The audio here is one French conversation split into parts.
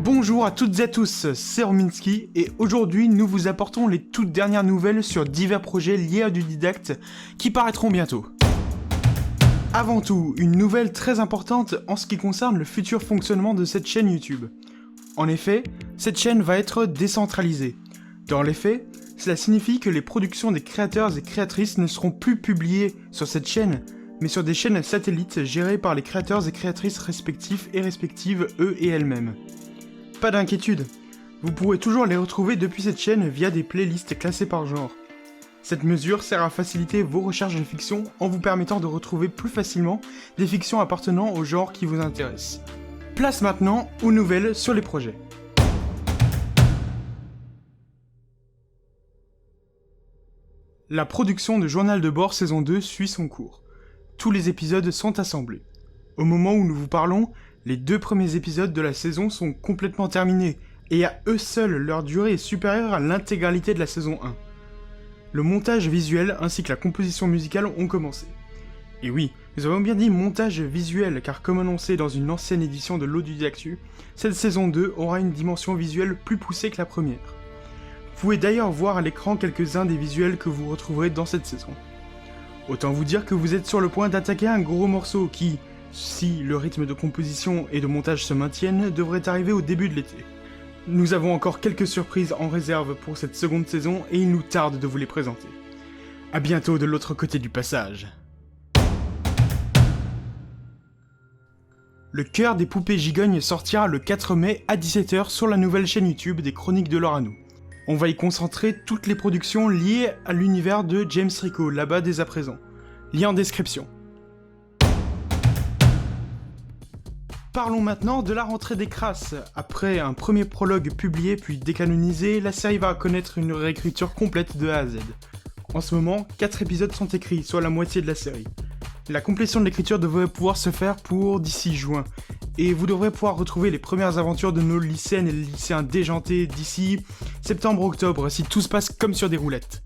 Bonjour à toutes et à tous, c'est Rominski et aujourd'hui nous vous apportons les toutes dernières nouvelles sur divers projets liés à Autodidacte qui paraîtront bientôt. Avant tout, une nouvelle très importante en ce qui concerne le futur fonctionnement de cette chaîne YouTube. En effet, cette chaîne va être décentralisée. Dans les faits, cela signifie que les productions des créateurs et créatrices ne seront plus publiées sur cette chaîne, mais sur des chaînes satellites gérées par les créateurs et créatrices respectifs et respectives eux et elles-mêmes. Pas d'inquiétude, vous pourrez toujours les retrouver depuis cette chaîne via des playlists classées par genre. Cette mesure sert à faciliter vos recherches de fiction en vous permettant de retrouver plus facilement des fictions appartenant au genre qui vous intéresse. Place maintenant aux nouvelles sur les projets. La production de Journal de bord saison 2 suit son cours. Tous les épisodes sont assemblés. Au moment où nous vous parlons, les 2 premiers épisodes de la saison sont complètement terminés, et à eux seuls, leur durée est supérieure à l'intégralité de la saison 1. Le montage visuel ainsi que la composition musicale ont commencé. Et oui, nous avons bien dit montage visuel, car comme annoncé dans une ancienne édition de l'Audidactu, cette saison 2 aura une dimension visuelle plus poussée que la première. Vous pouvez d'ailleurs voir à l'écran quelques-uns des visuels que vous retrouverez dans cette saison. Autant vous dire que vous êtes sur le point d'attaquer un gros morceau qui, si le rythme de composition et de montage se maintiennent, devrait arriver au début de l'été. Nous avons encore quelques surprises en réserve pour cette seconde saison et il nous tarde de vous les présenter. A bientôt de l'autre côté du passage. Le cœur des poupées gigognes sortira le 4 mai à 17h sur la nouvelle chaîne YouTube des Chroniques de Lorano. On va y concentrer toutes les productions liées à l'univers de James Rico, là-bas dès à présent. Lien en description. Parlons maintenant de la rentrée des crasses. Après un premier prologue publié puis décanonisé, la série va connaître une réécriture complète de A à Z. En ce moment, 4 épisodes sont écrits, soit la moitié de la série. La complétion de l'écriture devrait pouvoir se faire pour d'ici juin, et vous devrez pouvoir retrouver les premières aventures de nos lycéennes et lycéens déjantés d'ici septembre-octobre, si tout se passe comme sur des roulettes.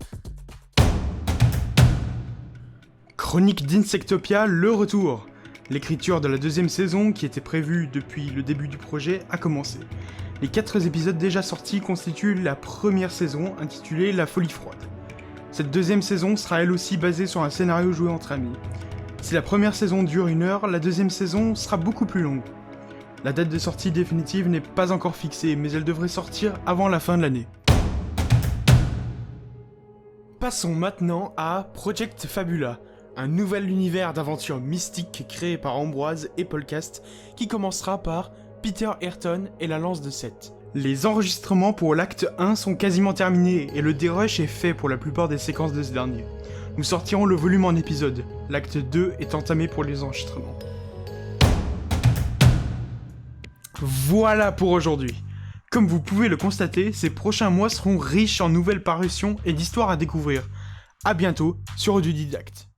Chronique d'Insectopia, le retour. L'écriture de la 2e saison, qui était prévue depuis le début du projet, a commencé. Les 4 épisodes déjà sortis constituent la première saison, intitulée La Folie Froide. Cette 2e saison sera elle aussi basée sur un scénario joué entre amis. Si la première saison dure 1 heure, la 2e saison sera beaucoup plus longue. La date de sortie définitive n'est pas encore fixée, mais elle devrait sortir avant la fin de l'année. Passons maintenant à Project Fabula, un nouvel univers d'aventures mystiques créé par Ambroise et Paulcast, qui commencera par Peter Ayrton et la lance de Seth. Les enregistrements pour l'acte 1 sont quasiment terminés, et le dérush est fait pour la plupart des séquences de ce dernier. Nous sortirons le volume en épisodes, l'acte 2 est entamé pour les enregistrements. Voilà pour aujourd'hui. Comme vous pouvez le constater, ces prochains mois seront riches en nouvelles parutions et d'histoires à découvrir. A bientôt sur Autodidacte.